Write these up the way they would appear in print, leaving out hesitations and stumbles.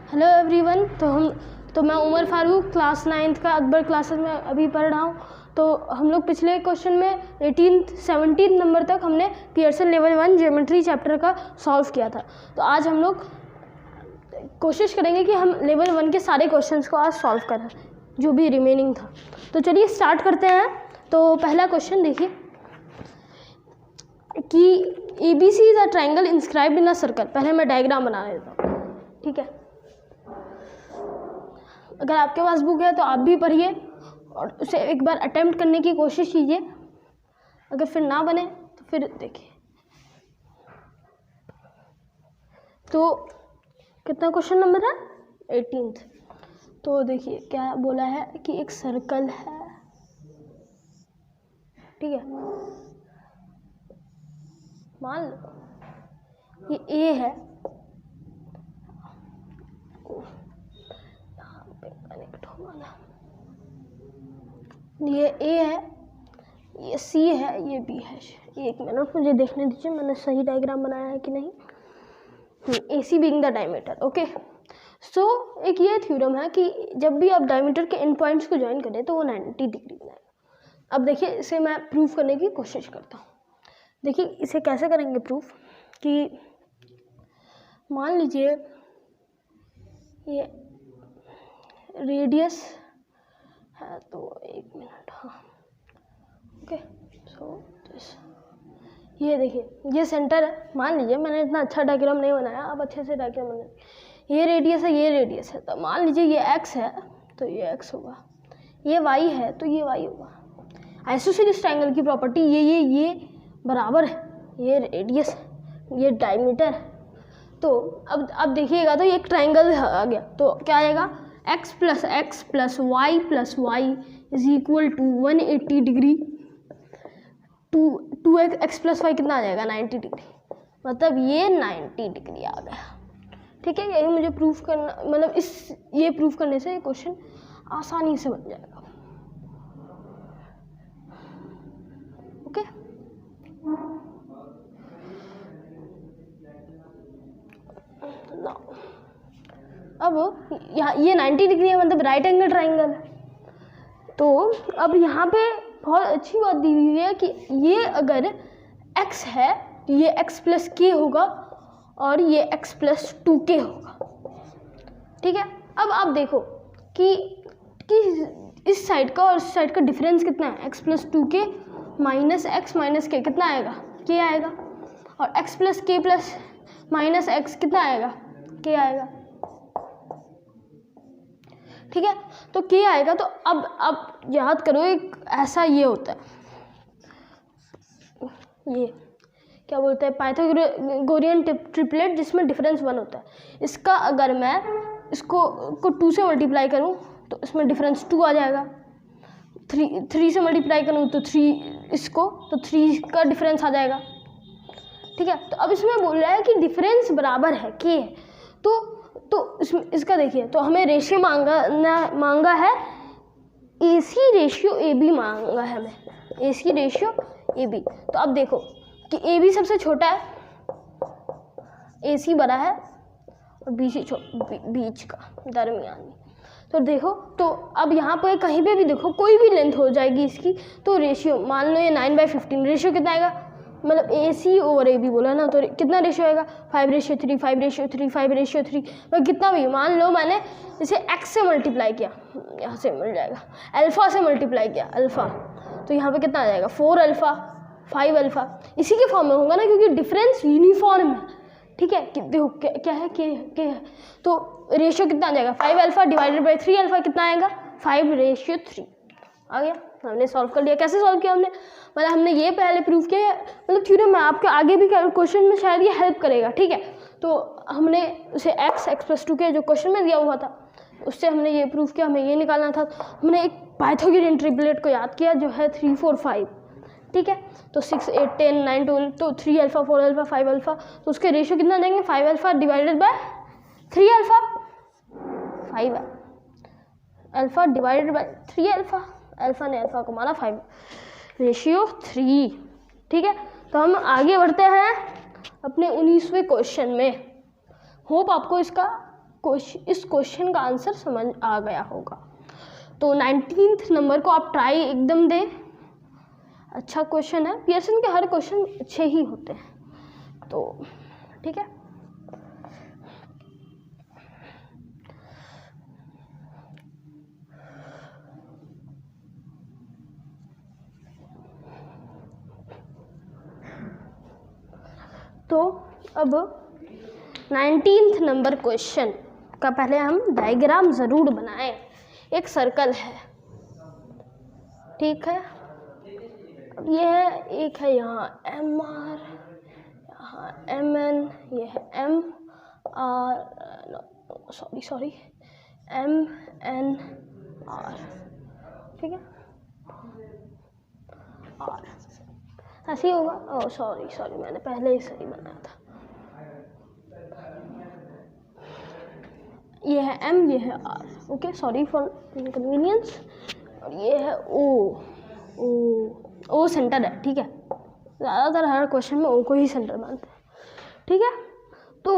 Hello everyone. तो मैं Umar Farooq class 9th का अकबर क्लासेस में अभी पढ़ रहा हूँ। तो हम लोग पिछले क्वेश्चन में 17 नंबर तक हमने पियर्सन लेवल 1 ज्योमेट्री चैप्टर का सॉल्व किया था। तो आज हम लोग कोशिश करेंगे कि हम लेवल 1 के सारे क्वेश्चंस को आज सॉल्व करें जो भी रिमेनिंग था। तो चलिए स्टार्ट करते हैं। तो पहला क्वेश्चन देखिए कि ABC is a triangle inscribed in a circle. पहले मैं डायग्राम बना देता हूँ, ठीक है। अगर आपके पास बुक है तो आप भी पढ़िए और उसे एक बार अटेम्प्ट करने की कोशिश कीजिए। अगर फिर ना बने तो फिर देखिए। तो कितना क्वेश्चन नंबर है? 18th। तो देखिए क्या बोला है कि एक सर्कल है, ठीक है। मान लो ये ए है, ये ए है, ये सी है, ये बी है। एक मिनट मुझे देखने दीजिए मैंने सही डायग्राम बनाया है कि नहीं। AC being the diameter, okay. So एक ये थ्योरम है कि जब भी आप डायमीटर के इन पॉइंट्स को ज्वाइन करें तो वो 90 डिग्री बनाएगा। अब देखिए इसे मैं प्रूफ करने की कोशिश करता हूँ। देखिए इसे कैसे करेंगे प्रूफ कि मान लीजिए ये रेडियस है, तो एक मिनट, हाँ, ओके। सो ये देखिए ये सेंटर है। मान लीजिए मैंने इतना अच्छा डायग्राम नहीं बनाया, आप अच्छे से डायग्राम बनाइए। ये रेडियस है, ये रेडियस है। तो मान लीजिए ये x है तो ये x होगा, ये y है तो ये y होगा। आइसोसेलेस ट्रायंगल की प्रॉपर्टी ये बराबर है, ये रेडियस है, ये डायमीटर है। तो अब देखिएगा तो ये एक ट्रायंगल आ गया। तो क्या आएगा? x plus y plus y is equal to 180 degree. 2x plus y कितना आ जाएगा? 90 डिग्री। मतलब ये 90 डिग्री आ गया, ठीक है। यही मुझे प्रूफ करना, मतलब ये प्रूफ करने से क्वेश्चन आसानी से बन जाएगा, ओके। अब ये 90 डिग्री है, मतलब राइट एंगल ट्राइंगल है। तो अब यहाँ पे बहुत अच्छी बात दी हुई है कि ये अगर x है तो ये x प्लस के होगा और ये x प्लस 2k होगा, ठीक है। अब आप देखो कि इस साइड का और इस साइड का डिफरेंस कितना है? x plus 2k minus x minus के कितना आएगा? k आएगा। और x प्लस के प्लस माइनस x कितना आएगा? k आएगा, ठीक है। तो k आएगा। तो अब याद करो एक ऐसा ये होता है, ये क्या बोलते हैं, पाइथागोरियन ट्रिपलेट, जिसमें डिफरेंस 1 होता है। इसका अगर मैं इसको 2 से मल्टीप्लाई करूं तो इसमें डिफरेंस 2 आ जाएगा। 3 से मल्टीप्लाई करूं तो 3 इसको, तो 3 का डिफरेंस आ जाएगा, ठीक है। तो अब इसमें बोल रहा है कि डिफरेंस बराबर है k है। तो इसका देखिए, तो हमें रेशियो मांगा है AC रेशियो AB मांगा है हमें, AC रेशियो AB। तो अब देखो कि AB सबसे छोटा है, AC बड़ा है और बीच का दरमियानी। तो देखो, तो अब यहाँ पर कहीं पे भी देखो कोई भी लेंथ हो जाएगी इसकी, तो रेशियो मान लो ये 9/15, रेशियो कितना आएगा? मतलब AC ओवर AB बोला ना, तो कितना रेशियो आएगा? 5/3, 5/3, 5/3। तो कितना भी मान लो मैंने इसे x से मल्टीप्लाई किया, यहाँ से मिल जाएगा, अल्फ़ा से मल्टीप्लाई किया अल्फ़ा, तो यहाँ पे कितना आ जाएगा? 4 अल्फ़ा 5 अल्फ़ा। इसी के फॉर्म में होगा ना, क्योंकि डिफरेंस यूनिफॉर्म है, ठीक है। देखो क्या है, के है। तो रेशियो कितना आ जाएगा? 5 अल्फ़ा डिवाइडेड बाई 3 अल्फ़ा कितना आएगा? 5/3 आ गया। हमने सॉल्व कर लिया। कैसे सॉल्व किया हमने? मतलब हमने ये पहले प्रूफ किया, मतलब थ्योरम में आपके आगे भी क्वेश्चन में शायद ये हेल्प करेगा, ठीक है। तो हमने उसे x प्लस 2k जो क्वेश्चन में दिया हुआ था उससे हमने ये प्रूफ किया, हमें ये निकालना था। हमने एक पाइथागोरियन ट्रिपलेट को याद किया जो है 3 4 5, ठीक है। तो 6 8 10 9 12, तो 3 अल्फ़ा 4 अल्फ़ा 5 अल्फ़ा, तो उसके रेशियो कितना देंगे? 5 alpha divided by 3 alpha, 5 alpha divided by 3 alpha, alpha ने अल्फ़ा को माना 5 रेशियो 3, ठीक है। तो हम आगे बढ़ते हैं अपने 19वें क्वेश्चन में। होप आपको इसका इस क्वेश्चन का आंसर समझ आ गया होगा। तो 19th नंबर को आप ट्राई एकदम दें, अच्छा क्वेश्चन है। पियर्सन के हर क्वेश्चन अच्छे ही होते हैं, तो ठीक है। तो अब 19th नंबर क्वेश्चन का पहले हम डायग्राम ज़रूर बनाएं। एक सर्कल है, ठीक है, अब ये है, एक है यहाँ एम आर, यहाँ एम एन, ये है M R, sorry M N R, ठीक है, आर ऐसे ही होगा। ओह सॉरी मैंने पहले ही सही बनाया था। ये है एम, ये है R, okay, sorry for inconvenience. और ये है ओ सेंटर है, ठीक है, ज़्यादातर हर क्वेश्चन में ओ को ही सेंटर मानते हैं, ठीक है। तो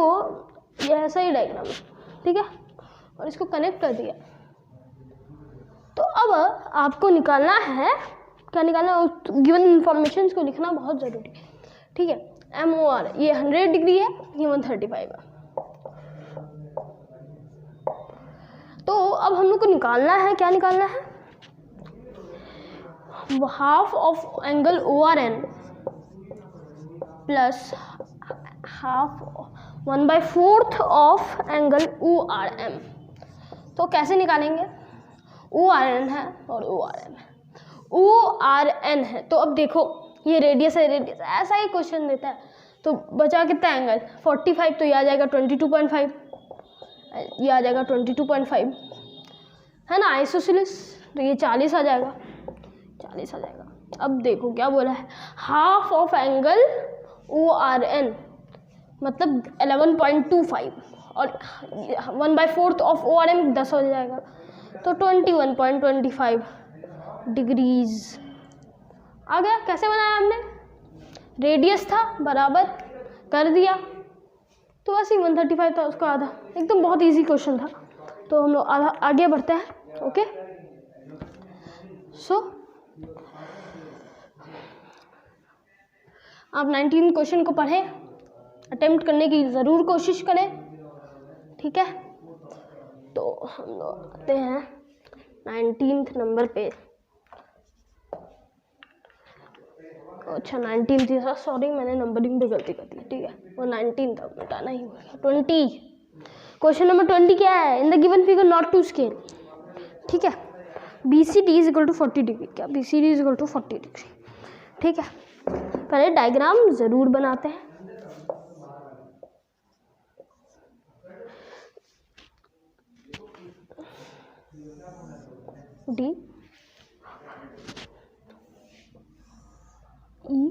ये ऐसा ही डायग्राम है, ठीक है, और इसको कनेक्ट कर दिया। तो अब आपको निकालना है, क्या निकालना है, गिवन इन्फॉर्मेशन को लिखना बहुत ज़रूरी है, ठीक है। एम ओ आर, ये 100 डिग्री है, ये 135 है। तो अब हम लोग को निकालना है, क्या निकालना है, half of angle O R N plus half 1/4 of angle O R M. तो कैसे निकालेंगे, ओ आर एन है और ओ आर एम है, ओ आर एन है। तो अब देखो ये रेडियस है, रेडियस ऐसा ही क्वेश्चन देता है। तो बचा कितना एंगल 45, तो ये आ जाएगा 22.5, ये आ जाएगा 22.5, है ना आइसोसेलेस, तो ये 40 आ जाएगा, 40 आ जाएगा। अब देखो क्या बोला है, half of angle O R N मतलब 11.25 और 1/4 ऑफ ओ आर एम 10 हो जाएगा, तो 21.25 डिग्रीज आ गया। कैसे बनाया हमने, रेडियस था बराबर कर दिया, तो बस ही 135 था, उसका आधा, एकदम बहुत इजी क्वेश्चन था। तो हम लोग आगे बढ़ते हैं, ओके। सो आप 19 क्वेश्चन को पढ़ें, अटेम्प्ट करने की ज़रूर कोशिश करें, ठीक है। तो हम लोग आते हैं 19th नंबर पे। अच्छा 19 थी, सॉरी मैंने नंबरिंग पे गलती कर दी, ठीक है, वो 19 था, मिटाना ही होगा। 20 क्वेश्चन नंबर 20 क्या है, in the given figure not to scale, ठीक है। B C D is equal to 40 degree, क्या B C D is equal to 40 degree, ठीक है। पहले डायग्राम ज़रूर बनाते हैं। डी ई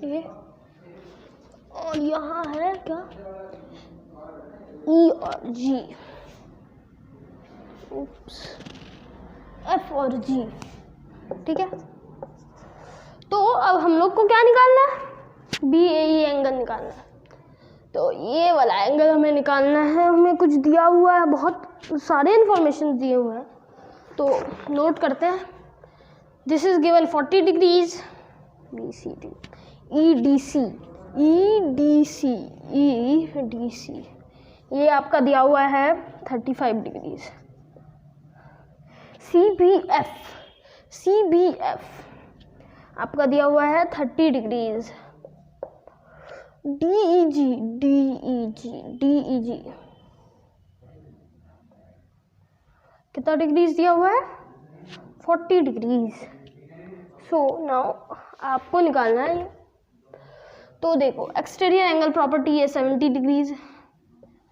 ए और यहाँ है क्या ई और जी, एफ और जी, ठीक है। तो अब हम लोग को क्या निकालना है, बी ए ई एंगल निकालना है। तो ये वाला एंगल हमें निकालना है, हमें कुछ दिया हुआ है, बहुत सारे इन्फॉर्मेशन दिए हुए हैं, तो नोट करते हैं। This is given 40 degrees, B C D, E D C, E D C, E D C, ये आपका दिया हुआ है 35 degrees. C B F, C B F आपका दिया हुआ है 30 degrees. D E G, D E G, D E G कितना डिग्रीज दिया हुआ है, 40 डिग्रीज। सो नाउ आपको निकालना है ये। तो देखो एक्सटीरियर एंगल प्रॉपर्टी ये 70 डिग्रीज,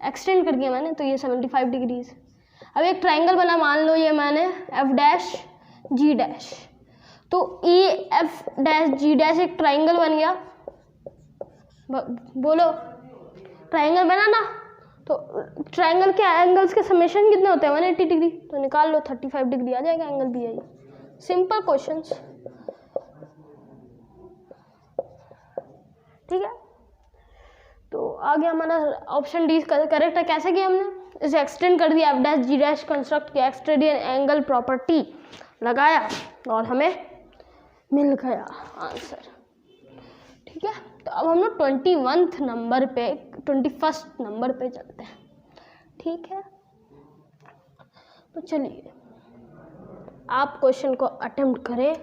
एक्सटेंड कर दिया मैंने, तो ये 75 डिग्रीज। अब एक ट्राइंगल बना, मान लो ये मैंने एफ डैश जी डैश, तो A F dash G dash एक ट्राइंगल बन गया। बोलो ट्राइंगल बना ना, तो ट्राइंगल के एंगल्स के समेशन कितने होते हैं 180 डिग्री, तो निकाल लो 35 डिग्री आ जाएगा angle B I, simple questions, ठीक है। तो आगे हमारा ऑप्शन डी करेक्ट है। कैसे किया हमने, इसे एक्सटेंड कर दिया, F dash G dash construct किया, एक्सट्रेडियन एंगल प्रॉपर्टी लगाया और हमें मिल गया आंसर, ठीक है। तो अब हम लोग 21 नंबर पे 21 नंबर पे चलते हैं, ठीक है। तो चलिए आप क्वेश्चन को अटेम्प्ट करें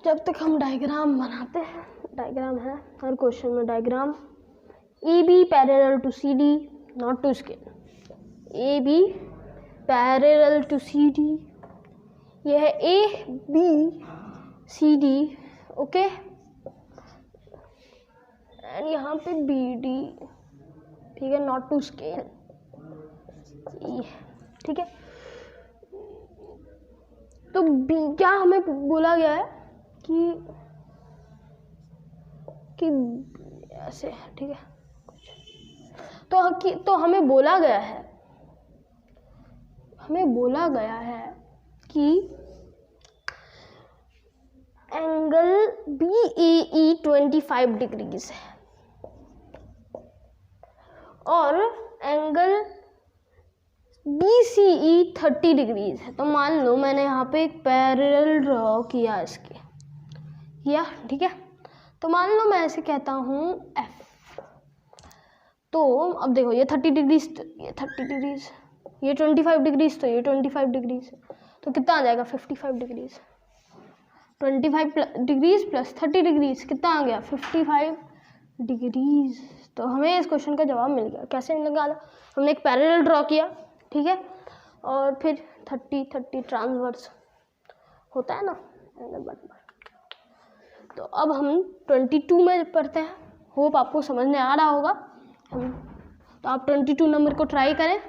जब तक हम डायग्राम बनाते हैं। डायग्राम है हर क्वेश्चन में diagram. A B parallel to C D, not to scale. A B parallel to C D, यह है A B C D, okay. And यहाँ पे बी डी, ठीक है, नॉट टू स्केल, ठीक है। तो बी क्या हमें बोला गया है कि ऐसे, ठीक है। तो हमें बोला गया है कि एंगल बी ए ई 25 डिग्रीज है और एंगल बी सी ई 30 डिग्रीज है। तो मान लो मैंने यहाँ पे एक पैरेलल ड्रॉ किया इसके, किया, ठीक है। तो मान लो मैं ऐसे कहता हूँ एफ। तो अब देखो ये 30 डिग्रीज, ये 30 डिग्रीज, ये 25 डिग्रीज, तो ये 25 डिग्रीज, तो कितना आ जाएगा 55 डिग्रीज। 25 डिग्रीज प्लस 30 डिग्रीज कितना आ गया 55 डिग्रीज। तो हमें इस क्वेश्चन का जवाब मिल गया। कैसे निकाला, हमने एक पैरेलल ड्रॉ किया, ठीक है, और फिर 30 ट्रांसवर्स होता है ना एंगल बराबर। तो अब हम 22 में पढ़ते हैं, होप आपको समझ में आ रहा होगा। तो आप 22 नंबर को ट्राई करें,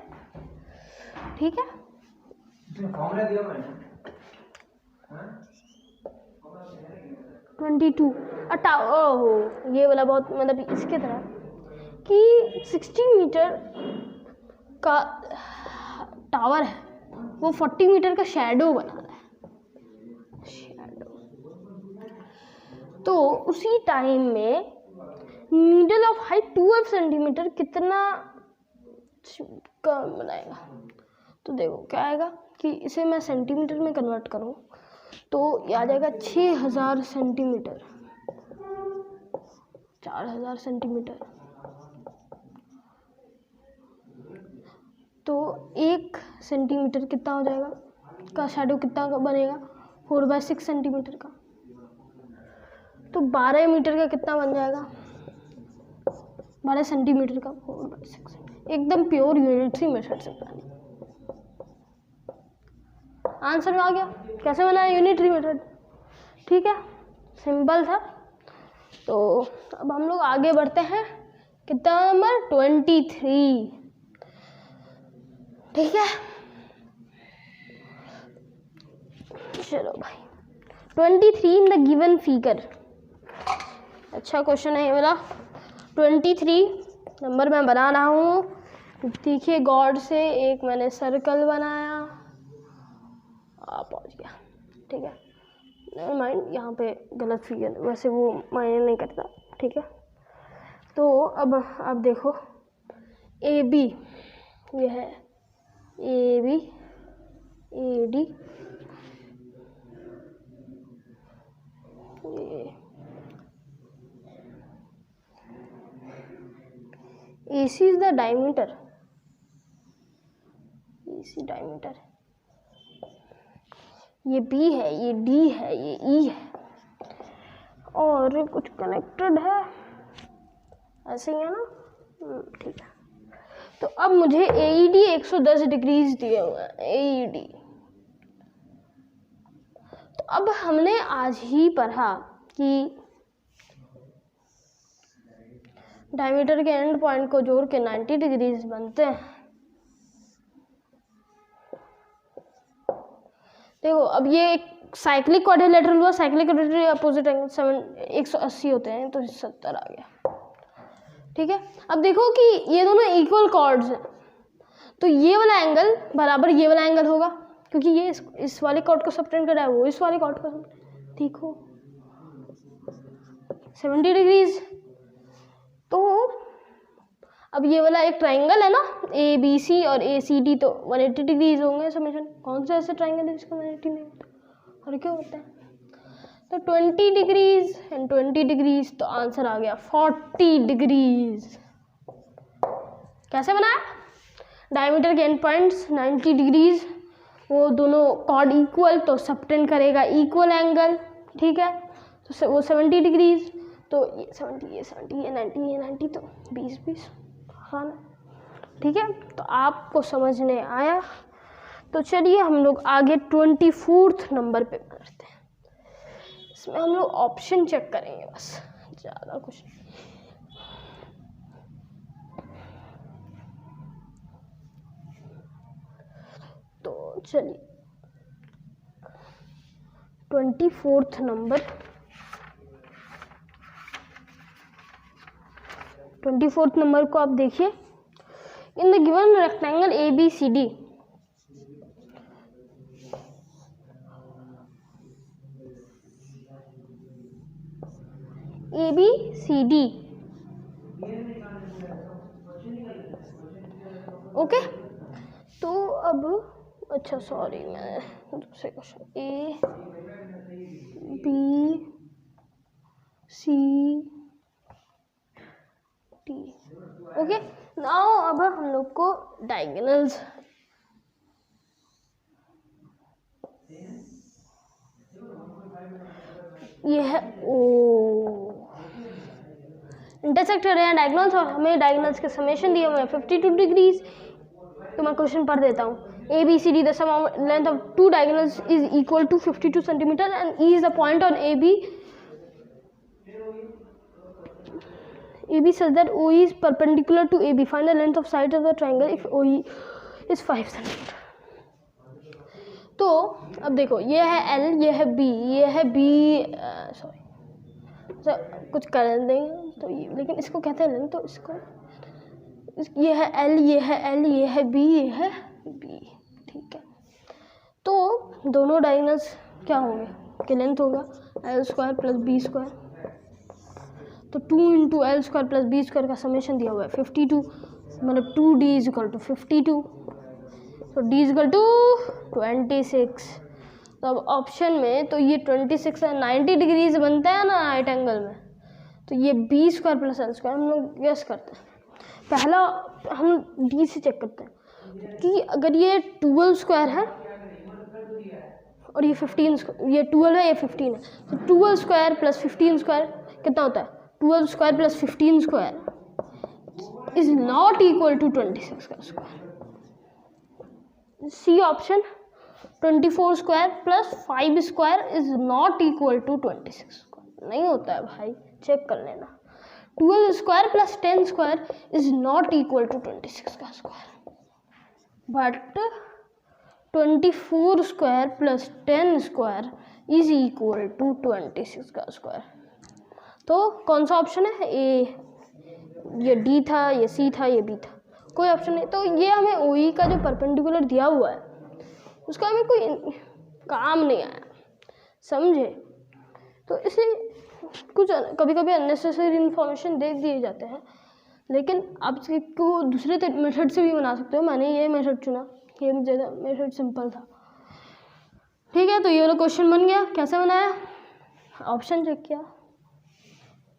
ठीक है। फॉर्मूला दिया मैंने 22 ओहो, ये वाला बहुत मतलब इसके तरह कि 60 मीटर का टावर है, वो 40 मीटर का शैडो बना रहा है, शैडो। तो उसी टाइम में नीडल ऑफ हाइट 12 सेंटीमीटर कितना कम बनाएगा। तो देखो क्या आएगा कि इसे मैं सेंटीमीटर में कन्वर्ट करूँ तो ये आ जाएगा 6000 सेंटीमीटर, 4000 सेंटीमीटर। तो 1 सेंटीमीटर कितना हो जाएगा का शैडो कितना का बनेगा 4/6 सेंटीमीटर का। तो 12 मीटर का कितना बन जाएगा 12 सेंटीमीटर का 4/6, एकदम प्योर यूनिटरी मेथड से बनानी। आंसर आ गया कैसे बना है यूनिटरी मेथड, ठीक है, सिंपल था। तो अब हम लोग आगे बढ़ते हैं, कितना नंबर 23, ठीक है। चलो भाई 23 इन द गिवन फिगर, अच्छा क्वेश्चन है ये वाला। 23 नंबर मैं बना रहा हूँ, देखिए गॉड से एक मैंने सर्कल बनाया, पहुँच गया, ठीक है। नेवर माइंड, यहाँ पे गलत फिगर, वैसे वो मायने नहीं करता, ठीक है। तो अब आप देखो ए बी, ये है A B, A D, A C is the diameter, A C diameter, ये बी है, ये डी है, ये ई है और कुछ कनेक्टेड है, ऐसे ही है ना, ठीक है। तो अब मुझे AED 110 डिग्रीज दिए हुए हैं, AED। तो अब हमने आज ही पढ़ा कि डायमीटर के एंड पॉइंट को जोड़ के 90 डिग्रीज बनते हैं। देखो अब ये एक साइक्लिक क्वाड्रिलेटरल हुआ, साइक्लिक क्वाड्रिलेटरल अपोजिट एंगल 180 होते हैं, तो 70 आ गया, ठीक है। अब देखो कि ये दोनों इक्वल कॉर्ड्स हैं, तो ये वाला एंगल बराबर ये वाला एंगल होगा, क्योंकि ये इस वाले कॉर्ड को सबटेंड कर रहा है, वो इस वाले कॉर्ड को। देखो 70 डिग्रीज। तो अब ये वाला एक ट्राइंगल है ना ए बी सी और ए सी डी, तो 180 डिग्रीज होंगे समेशन। कौन सा ऐसा ट्राइंगल है जिसका 180 नहीं होता और क्या होता है? तो 20 डिग्रीज एंड 20 डिग्रीज, तो आंसर आ गया 40 डिग्रीज। कैसे बनाया? डायमीटर के एंड पॉइंट्स 90 डिग्रीज, वो दोनों कॉर्ड इक्वल, तो सबटेंड करेगा इक्वल एंगल, ठीक है। तो वो 70 डिग्रीज, तो ये 70 ये 70 ये 90 ये 90, तो 20 हाँ ना, ठीक है। तो आपको समझने आया। तो चलिए हम लोग आगे 24th नंबर पे करते हैं। इसमें हम लोग ऑप्शन चेक करेंगे बस, ज़्यादा कुछ नहीं। तो चलिए 24th नंबर, 24th नंबर को आप देखिए। In the given rectangle A B C D, A B C D, okay. तो अब अच्छा सॉरी, मैं दूसरे question, A B C T, okay. Now अब हम लोग को डायगोनल्स, ये है ओ इंटरसेक्ट कर रहे हैं डायगोनल्स, और हमें डायगोनल्स के समेशन दिए हुए हैं 52 डिग्रीज। तो मैं क्वेश्चन पढ़ देता हूँ। A B C D, the sum length of two diagonals is equal to 52 centimetre and E is the point on A B such that OE is perpendicular to AB. Find the length of side of the triangle if OE is 5 centimetre. तो अब देखो, ये है L, ये है B, ये है B, sorry कुछ कर देंगे तो ये, लेकिन इसको कहते हैं लेंथ, तो इसको ये है L, ये है L, ये है B, ये है B, ठीक है। तो दोनों डायगोनल्स क्या होंगे कि लेंथ होगा L square plus B square, तो 2 into L square plus B square का समेशन दिया हुआ है 52, मतलब 2D इज इक्वल टू 52, तो D इज इक्वल टू 26। तो अब ऑप्शन में तो ये 26 है, 90 डिग्रीज बनता है ना राइट एंगल में, तो ये B square plus L square हम लोग गेस करते हैं। पहला हम D से चेक करते हैं कि अगर ये 12 स्क्वायर है और ये 15, ये 12 है, ये 15 है, तो 12 स्क्वायर प्लस 15 स्क्वायर कितना होता है? 12 square plus 15 square is not equal to 26 का square. C option, 24 square plus 5 square is not equal to 26 square. नहीं होता है भाई, चेक कर लेना। 12 square plus 10 square is not equal to 26 का square, but 24 square plus 10 square is equal to 26 का square. तो कौन सा ऑप्शन है? ए, ये डी था, ये सी था, ये बी था, कोई ऑप्शन नहीं। तो ये हमें OE का जो परपेंडिकुलर दिया हुआ है उसका हमें कोई काम नहीं आया, समझे? तो इसे कुछ कभी कभी अननेसेसरी इन्फॉर्मेशन दे दिए जाते हैं, लेकिन आप इसको दूसरे मेथड से भी बना सकते हो। मैंने ये मेथड चुना, ये ज़्यादा मेथड सिंपल था, ठीक है। तो ये वाला क्वेश्चन बन गया। कैसे बनाया? ऑप्शन चेक किया,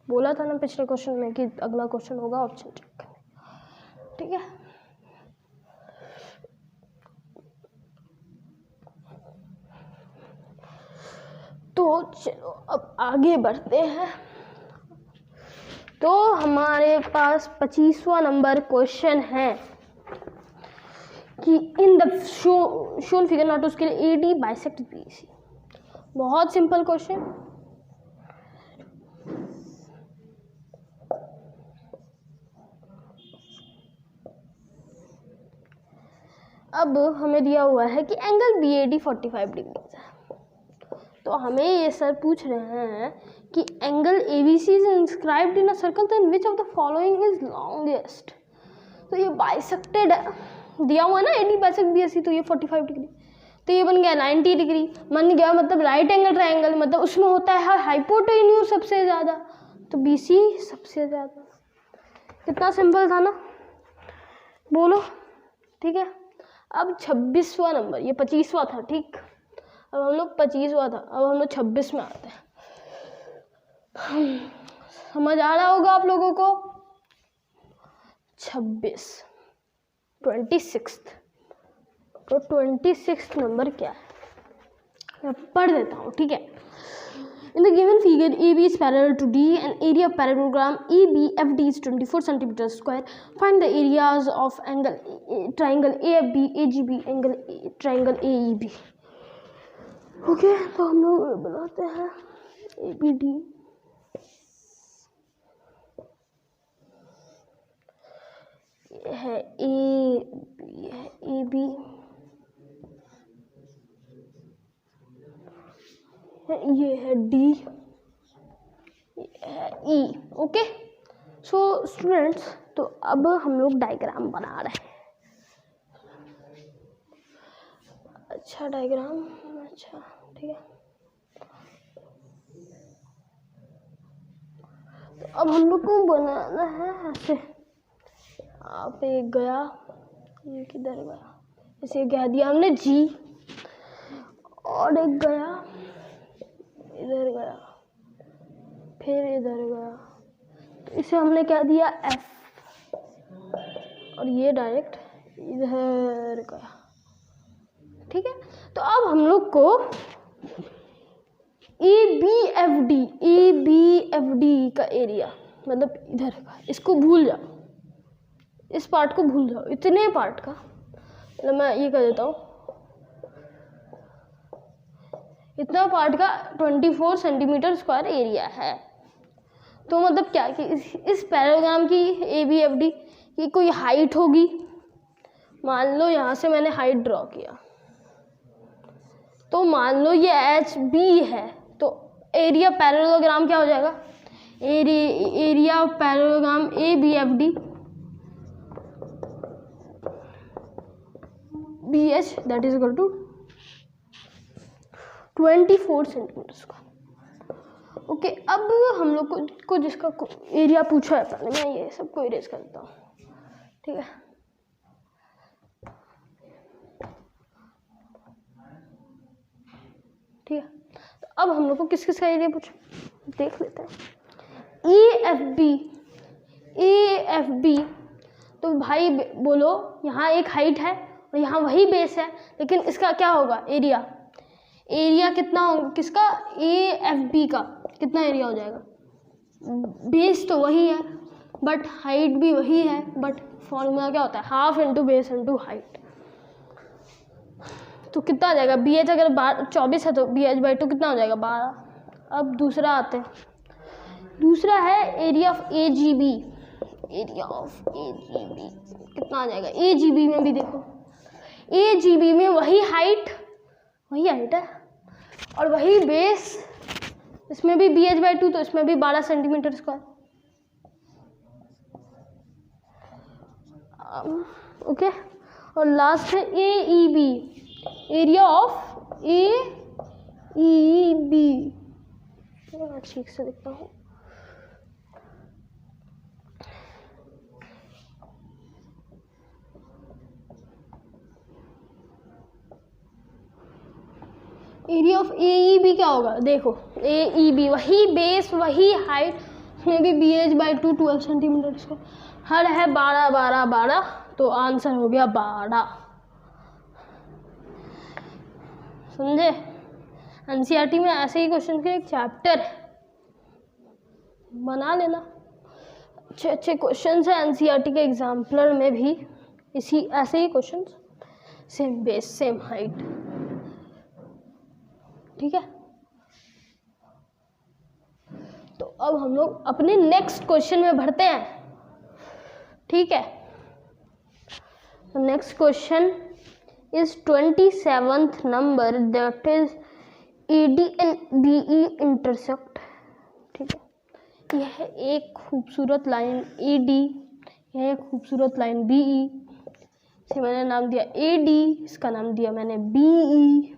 बोला था ना पिछले क्वेश्चन में कि अगला क्वेश्चन होगा ऑप्शन चेक करने, ठीक है। तो चलो अब आगे बढ़ते हैं। तो हमारे पास 25वां नंबर क्वेश्चन है कि in the shown figure not to scale AD bisect BC। बहुत सिंपल क्वेश्चन। अब हमें दिया हुआ है कि एंगल BAD 45 डिग्री है, तो हमें ये सर पूछ रहे हैं कि angle ABC is inscribed in a circle, then which of the following is longest. तो ये बाइसेक्टेड है, दिया हुआ है ना AD बाइसेक्ट BAC, तो ये 45 डिग्री, तो ये बन गया 90 डिग्री, बन गया मतलब राइट एंगल ट्रायंगल, मतलब उसमें होता है हाइपोटेन्यूज सबसे ज़्यादा, तो BC सबसे ज़्यादा। कितना सिंपल था ना, बोलो, ठीक है। अब 26वां नंबर, ये 25वां था, ठीक, अब हम लोग 25वां था, अब हम लोग 26 में आते हैं। समझ आ रहा होगा आप लोगों को। 26 26, तो 26 नंबर क्या है, मैं पढ़ देता हूँ, ठीक है। In the given figure, AB is parallel to D and area of parallelogram EBFD is 24 cm square. Find the areas of angle triangle AFB, AGB, angle triangle AEB. Okay, तो हम लोग बनाते हैं ABD। ये है AB, है AB, ये है D, ये है E। ओके, सो स्टूडेंट्स, तो अब हम लोग डायग्राम बना रहे हैं। अच्छा डायग्राम, अच्छा ठीक है। तो अब हम लोग को बनाना है ऐसे, आप एक गया, ये किधर गया, इसे कह दिया हमने G, और एक गया, इधर गया, फिर इधर गया, तो इसे हमने क्या दिया F, और ये डायरेक्ट इधर गया, ठीक है। तो अब हम लोग को ABFD का एरिया, मतलब इधर का, इसको भूल जाओ, इस पार्ट को भूल जाओ, इतने पार्ट का, मतलब मैं ये कर देता हूँ, इतना पार्ट का 24 सेंटीमीटर स्क्वायर एरिया है। तो मतलब क्या कि इस पैराग्राम की ABFD की कोई हाइट होगी, मान लो यहाँ से मैंने हाइट ड्रॉ किया, तो मान लो ये HB है, तो एरिया पैरेललोग्राम क्या हो जाएगा, area of parallelogram ABFD BH that is equal to 24 centimetre square. Okay, अब हम लोग को जिसका एरिया पूछा है, पहले मैं ये सबको इरेज कर देता हूँ, ठीक है। ठीक है, तो अब हम लोग को किस किस का एरिया पूछा, देख लेते हैं। AFB, तो भाई बोलो, यहाँ एक हाइट है और यहाँ वही बेस है, लेकिन इसका क्या होगा एरिया, एरिया कितना होगा किसका, AFB का कितना एरिया हो जाएगा, बेस तो वही है बट हाइट भी वही है, बट फॉर्मूला क्या होता है, half into base into height. तो कितना आ जाएगा, BH अगर 24 है तो BH/2 कितना हो जाएगा, 12। अब दूसरा आते हैं, दूसरा है area of AGB, area of AGB कितना आ जाएगा, AGB में भी देखो, AGB में वही हाइट है और वही बेस, इसमें भी BH/2 तो इसमें भी 12 सेंटीमीटर स्क्वायर। ओके, और लास्ट है AEB, एरिया ऑफ AEB, ठीक से देखता हूँ, एरिया ऑफ AEB क्या होगा, देखो AEB वही बेस वही हाइट, उसमें भी BH/2 12 सेंटीमीटर स्क्वायर, हर है 12 12 12, तो आंसर हो गया 12। समझे, NCERT में ऐसे ही क्वेश्चन के एक चैप्टर बना लेना, अच्छे अच्छे क्वेश्चन है NCERT के एग्जाम्पलर में भी, इसी ऐसे ही question, same base same height, ठीक है। तो अब हम लोग अपने नेक्स्ट क्वेश्चन में बढ़ते हैं, ठीक है। Next question is 27th number, that is AD and BE intersect, ठीक है। यह एक खूबसूरत लाइन AD, यह एक खूबसूरत लाइन BE इसे मैंने नाम दिया AD, इसका नाम दिया मैंने BE,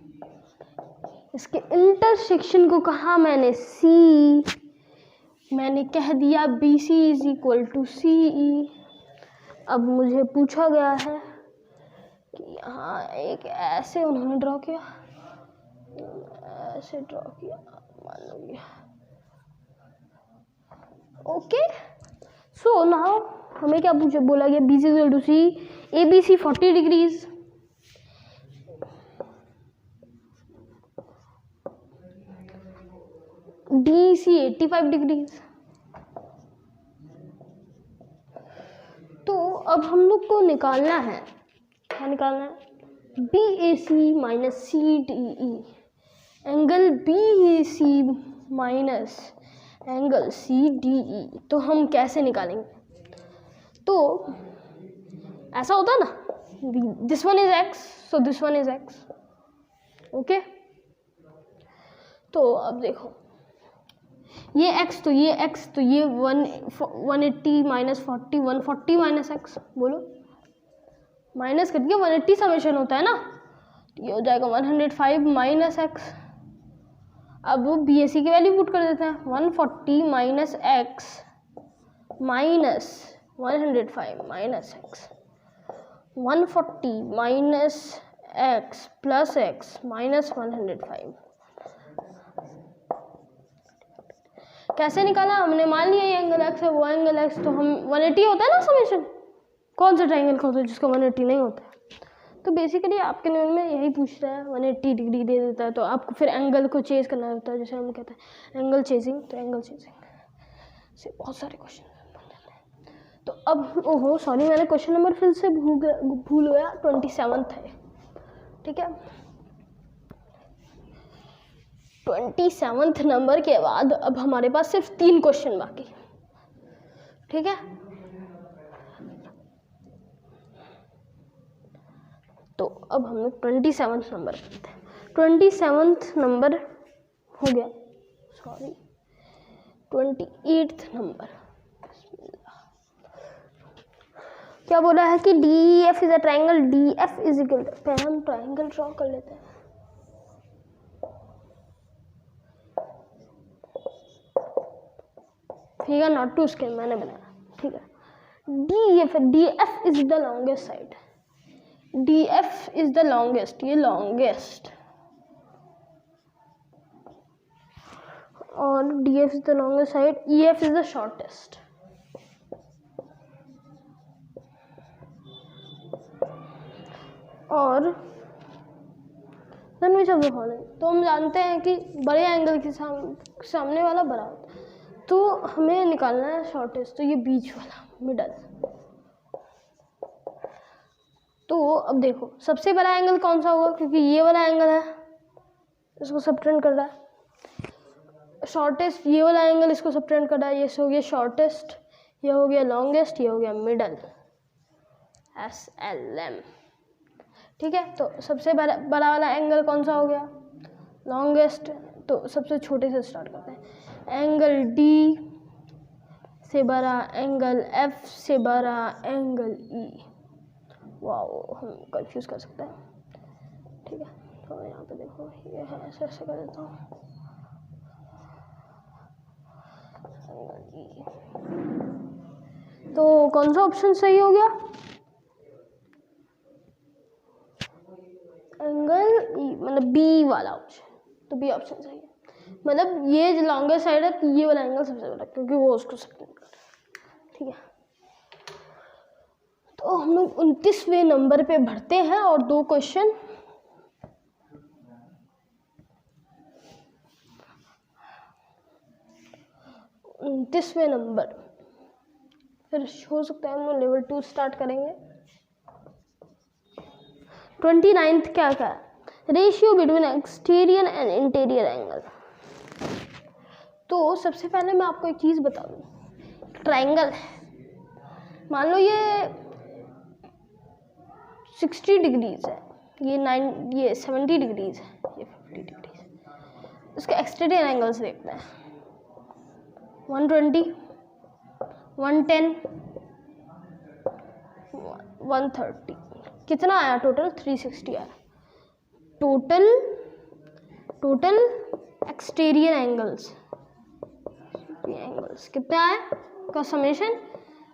इसके इंटरसेक्शन को कहा मैंने C, मैंने कह दिया BC is equal to CE। अब मुझे पूछा गया है कि यहाँ एक ऐसे उन्होंने ड्रॉ किया, ऐसे ड्रॉ किया, मान लो ओके। सो नाउ हमें क्या पूछा, बोला गया BC is equal to C, ABC 40 degrees, DEC 85 degrees. तो अब हम लोग को निकालना है, क्या निकालना है, BAC minus CDE, angle BAC minus angle CDE। तो हम कैसे निकालेंगे, तो ऐसा होता है ना, this one is x, so this one is x, okay. तो अब देखो ये x, तो ये x, तो ये 180 माइनस 40, 140 माइनस x, बोलो माइनस करके 180 समेशन होता है ना, ये हो जाएगा 105 माइनस x। अब BAC की वैल्यू पुट कर देते हैं, 140 minus x minus 105 minus x, 140 minus x plus x minus 105। कैसे निकाला हमने, मान लिया ये एंगल x है, वो एंगल x, तो हम 180 होता है ना समेशन, कौन सा ट्राइंगल का होता है जिसका 180 नहीं होता है। तो बेसिकली आपके नियम में यही पूछ रहा है, 180 डिग्री दे देता है, तो आपको फिर एंगल को चेंज करना होता है, जैसे हम कहते हैं एंगल चेंजिंग। तो एंगल चेंजिंग से बहुत सारे क्वेश्चन बन जाते हैं। तो अब ओहो सॉरी, मैंने क्वेश्चन नंबर फिर से भूल गया, 27 है, ठीक है। 27 नंबर के बाद अब हमारे पास सिर्फ 3 क्वेश्चन बाकी, ठीक है। तो अब हम लोग 27 नंबर करते हैं। 27 नंबर हो गया, सॉरी 28 नंबर। क्या बोला है कि DEF is a triangle, DF is equal, पहले हम ट्राइंगल ड्रॉ कर लेते हैं। फिगर नॉट टू स्केल मैंने बनाया, ठीक है। DF is the longest side, DF is the longest, ये लॉन्गेस्ट, और DF is the longest side, EF is the shortest. और none which of the following, तो हम जानते हैं कि बड़े एंगल के सामने वाला बड़ा होता है, तो हमें निकालना है शॉर्टेस्ट, तो ये बीच वाला मिडल। तो अब देखो सबसे बड़ा एंगल कौन सा होगा, क्योंकि ये वाला एंगल है, इसको सबटेंड कर रहा है। शॉर्टेस्ट ये वाला एंगल, इसको सबटेंड कर रहा है, ये हो गया शॉर्टेस्ट, ये हो गया लॉन्गेस्ट, ये हो गया मिडल, SLM, ठीक है। तो सबसे बड़ा वाला एंगल कौन सा हो गया, लॉन्गेस्ट। तो सबसे छोटे से स्टार्ट करते हैं, एंगल D से बड़ा, एंगल F से बड़ा, एंगल E। वाओ हम कंफ्यूज कर सकते हैं, ठीक है। तो यहाँ पे देखो ये है, ऐसे ऐसे कर देता हूँ, एंगल E। तो कौन सा ऑप्शन सही हो गया, एंगल E, मतलब B वाला ऑप्शन, तो B ऑप्शन सही है। मतलब ये जो लॉन्गेस्ट साइड है, तो ये वाला एंगल सबसे बड़ा, क्योंकि वो उसको सबटेंड कर रहा है, ठीक है। तो हम लोग 29वें नंबर पे भरते हैं, और 2 क्वेश्चन। उनतीसवें नंबर, फिर हो सकता है हम लोग लेवल 2 स्टार्ट करेंगे। 29th क्या है, ratio between exterior and interior angle. तो सबसे पहले मैं आपको एक चीज़ बता दूँ, ट्राइंगल है, मान लो ये 60 डिग्रीज है, ये 70 डिग्रीज है, ये 50 डिग्रीज। इसके एक्सटीरियर एंगल्स देखते हैं, 120, 110, 130, कितना आया टोटल 360 आया। टोटल एक्सटीरियर एंगल्स कितना है का समेशन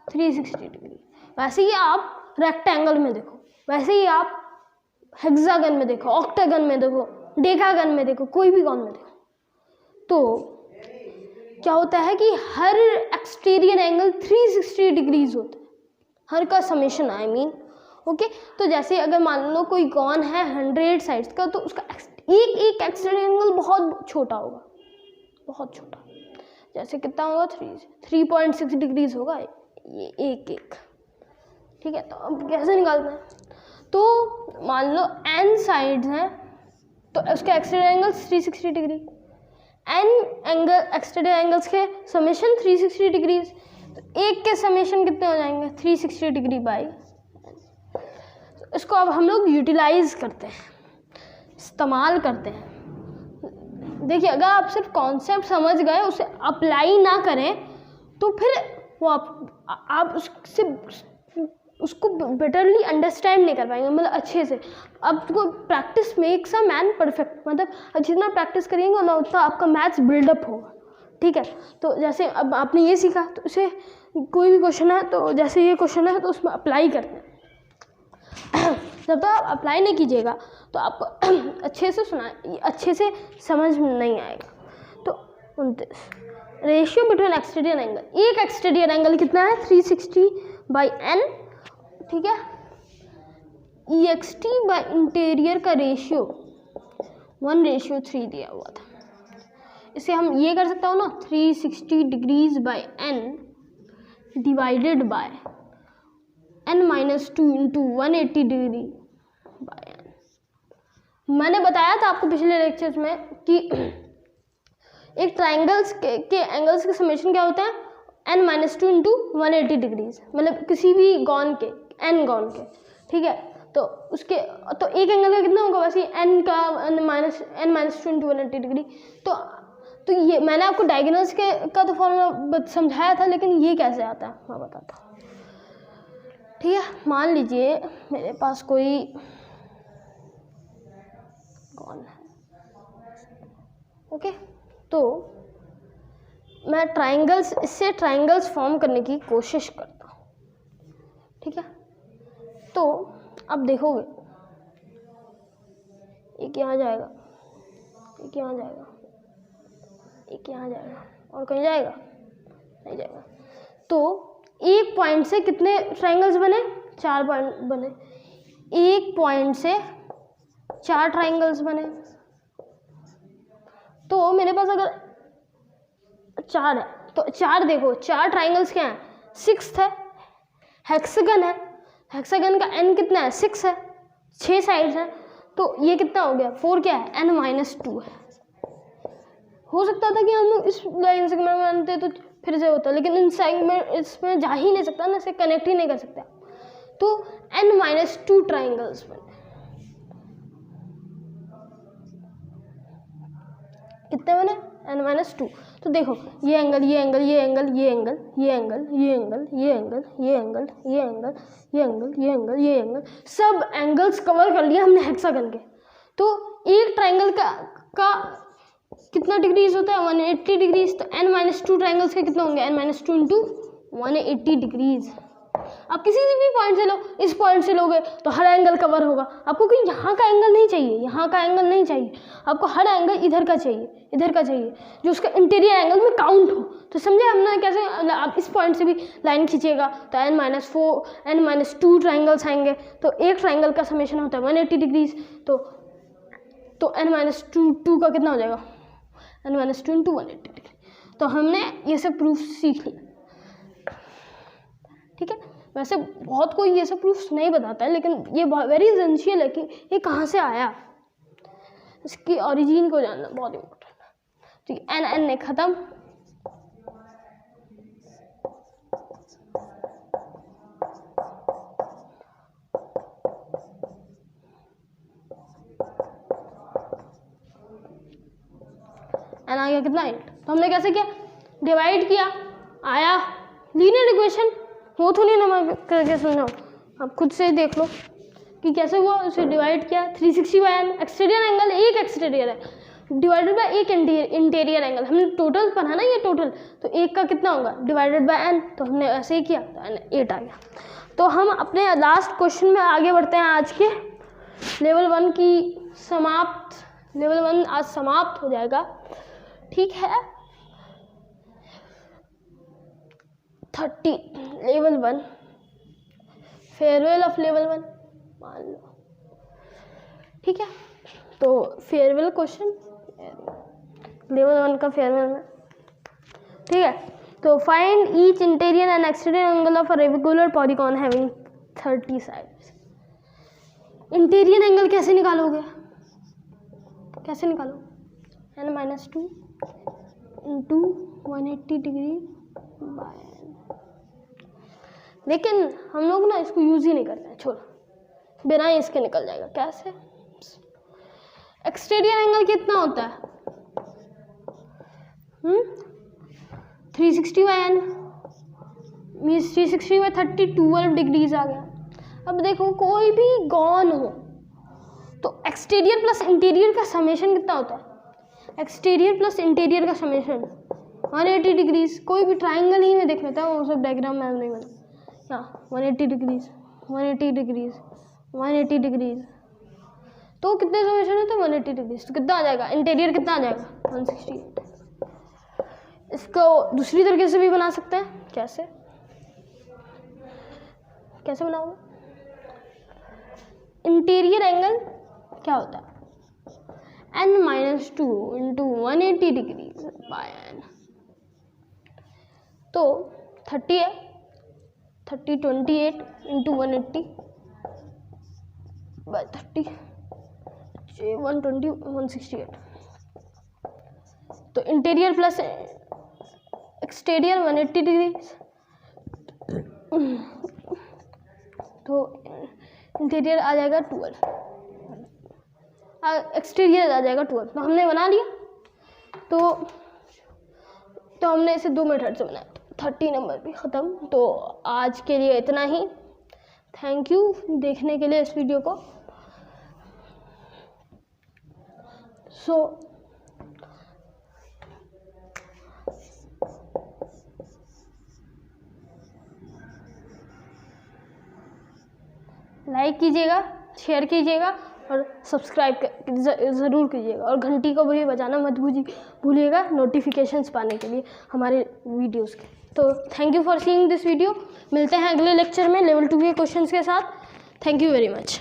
360 डिग्री। वैसे ही आप रेक्टेंगल में देखो, वैसे ही आप हेक्सागन में देखो, ऑक्टागन में देखो, डेकागन में देखो, कोई भी कॉन में देखो, तो क्या होता है कि हर एक्सटीरियर एंगल 360 डिग्रीज होता है, हर का समेशन आई मीन ओके। तो जैसे अगर मान लो कोई कॉन है 100 साइड्स का, तो उसका एक एक्सटीरियर एंगल बहुत छोटा होगा, बहुत छोटा, जैसे कितना होगा 3.6 डिग्रीज होगा ये एक। ठीक है, तो अब कैसे निकालते हैं? तो मान लो n साइड्स हैं, तो उसका exterior angle 360 degree, n angle exterior angles के समेशन 360 डिग्रीज, तो एक के समेशन कितने हो जाएंगे 360 डिग्री बाई। इसको अब हम लोग यूटिलाइज करते हैं, इस्तेमाल करते हैं। देखिए, अगर आप सिर्फ कॉन्सेप्ट समझ गए, उसे अप्लाई ना करें, तो फिर वो आप उसको बेटरली अंडरस्टैंड नहीं कर पाएंगे, मतलब अच्छे से। आपको practice makes a man perfect, मतलब जितना प्रैक्टिस करिएगा ना उतना आपका मैथ्स बिल्डअप होगा। ठीक है, तो जैसे अब आपने ये सीखा, तो इसे कोई भी क्वेश्चन है, तो जैसे ये क्वेश्चन है तो उसमें अप्लाई करते हैं। जब तक आप अप्लाई नहीं कीजिएगा तो आपको अच्छे से समझ नहीं आएगा। तो 29 रेशियो बिटवीन एक्सटीरियर एंगल, एक एक्सटीरियर एंगल कितना है 360 बाई n। ठीक है, EXT बाई इंटीरियर का रेशियो 1:3 दिया हुआ था। इसे हम ये कर सकते हो ना 360 degrees by n divided by n-2 into 180 degree by n। मैंने बताया था आपको पिछले लेक्चर्स में कि एक ट्राइंगल्स के एंगल्स के समेशन क्या होता है n-2 इंटू 180 डिग्रीज, मतलब किसी भी गॉन के n गॉन के। ठीक है, तो उसके तो एक एंगल का कितना होगा वैसे n का n-2 इंटू 180 डिग्री। तो ये मैंने आपको डायगोनल्स का तो फॉर्मूला समझाया था, लेकिन ये कैसे आता है मैं बताता हूँ। ठीक है, मान लीजिए मेरे पास कोई कौन है, ओके, तो मैं इससे ट्राइंगल्स फॉर्म करने की कोशिश करता हूँ। ठीक है, तो अब देखोगे एक यहाँ जाएगा, एक यहाँ जाएगा, एक यहाँ जाएगा, और कहीं जाएगा नहीं जाएगा। तो एक पॉइंट से कितने ट्राइंगल्स बने 4 पॉइंट बने, एक पॉइंट से 4 ट्राइंगल्स बने। तो मेरे पास अगर 4 है तो 4 देखो 4 ट्राइंगल्स क्या हैं 6 है, हेक्सागन है, हेक्सागन का n कितना है 6 है, 6 साइड्स हैं, तो ये कितना हो गया 4 क्या है n-2 है। हो सकता था कि हम लोग इस लाइन से मानते तो फिर से होता, लेकिन इन सेगमेंट इसमें जा ही नहीं सकता ना, इसे कनेक्ट ही नहीं कर सकता। तो n-2 ट्राइंगल्स बने, कितने बने n-2। तो देखो ये एंगल, ये एंगल, ये एंगल, ये एंगल, ये एंगल, ये एंगल, ये एंगल, ये एंगल, ये एंगल, ये एंगल, ये एंगल, ये एंगल, सब एंगल्स कवर कर लिया हमने हेक्सागन के। तो एक ट्राइंगल का कितना डिग्रीज होता है 180 डिग्रीज, तो n-2 ट्राइंगल्स के कितने होंगे n-2 इंटू 180 डिग्रीज। आप किसी भी पॉइंट से लो, इस पॉइंट से लोगे तो हर एंगल कवर होगा। आपको कोई यहाँ का एंगल नहीं चाहिए, यहाँ का एंगल नहीं चाहिए, आपको हर एंगल इधर का चाहिए, इधर का चाहिए, जो उसका इंटीरियर एंगल में काउंट हो। तो समझे हमने कैसे? आप इस पॉइंट से भी लाइन खींचिएगा तो n-2 ट्राइंगल्स आएंगे, तो एक ट्राइंगल का समेशन होता है 180 डिग्रीज। तो n-2 का कितना हो जाएगा n-2 इंटू 180 डिग्री। तो हमने ये सब प्रूफ सीख लिया। ठीक है, वैसे बहुत कोई ये सब प्रूफ नहीं बताता है, लेकिन ये वेरी एसेंशियल है कि ये कहाँ से आया, इसकी ओरिजिन को जानना बहुत इम्पोर्टेंट है। ठीक है, n ने ख़त्म, n आ गया कितना 8। तो हमने कैसे किया, डिवाइड किया, आया लीनियर इक्वेशन। वो तो नहीं ना मैं करके समझाऊँ, आप खुद से देख लो। कि कैसे हुआ, उसे डिवाइड किया 360/n। एक्सटीरियर एंगल एक एक्सटीरियर है डिवाइडेड बाय एक इंटीरियर एंगल। हमने टोटल पढ़ा ना ये टोटल, तो एक का कितना होगा डिवाइडेड बाय n, तो हमने ऐसे ही किया तो 8 आ गया। तो हम अपने लास्ट क्वेश्चन में आगे बढ़ते हैं। आज के लेवल 1 की लेवल 1 आज समाप्त हो जाएगा, ठीक है। 30 लेवल 1 फेयरवेल ऑफ लेवल 1 मान लो, ठीक है। तो फेयरवेल क्वेश्चन लेवल 1 का फेयरवेल में, ठीक है। तो find each interior and exterior angle of a rectangular polygon having 30 sides. Interior angle कैसे निकालोगे, कैसे निकालो, n-2 into 180 degree by n। लेकिन हम लोग ना इसको यूज़ ही नहीं करते हैं, छोड़ो, बिना ही इसके निकल जाएगा। कैसे, एक्सटीरियर एंगल कितना होता है 360/n मीन्स 360/30 12 डिग्रीज आ गया। अब देखो कोई भी गॉन हो तो एक्सटीरियर प्लस इंटीरियर का समेशन कितना होता है, एक्सटीरियर प्लस इंटीरियर का समेशन 180 डिग्रीज। कोई भी ट्राइंगल ही में देख लेता है, वो सब डायग्राम में नहीं बना, यहाँ 180 डिग्रीज 180 डिग्रीज 180 डिग्रीज, तो कितने समेशन है, तो 180 डिग्रीज। तो कितना आ जाएगा, इंटीरियर कितना आ जाएगा 168। इसको दूसरी तरीके से भी बना सकते हैं, कैसे कैसे बनाओगे, इंटीरियर एंगल क्या होता है n-2 into 180 degree by n। तो 30 है, 30 28 इंटू 180 बाय 30 120 168। तो इंटीरियर प्लस एक्सटीरियर 180 डिग्री, तो इंटीरियर आ जाएगा 12, एक्सटीरियर आ जाएगा 12। तो हमने बना लिया, तो हमने इसे 2 मेथड से बनाया, 30 नंबर भी ख़त्म। तो आज के लिए इतना ही, थैंक यू देखने के लिए इस वीडियो को। लाइक कीजिएगा, शेयर कीजिएगा और सब्सक्राइब ज़रूर कीजिएगा, और घंटी को भी बजाना मत भूलिएगा नोटिफिकेशंस पाने के लिए हमारे वीडियोस के। तो thank you for seeing this video. मिलते हैं अगले लेक्चर में लेवल 2 के क्वेश्चंस के साथ। Thank you very much.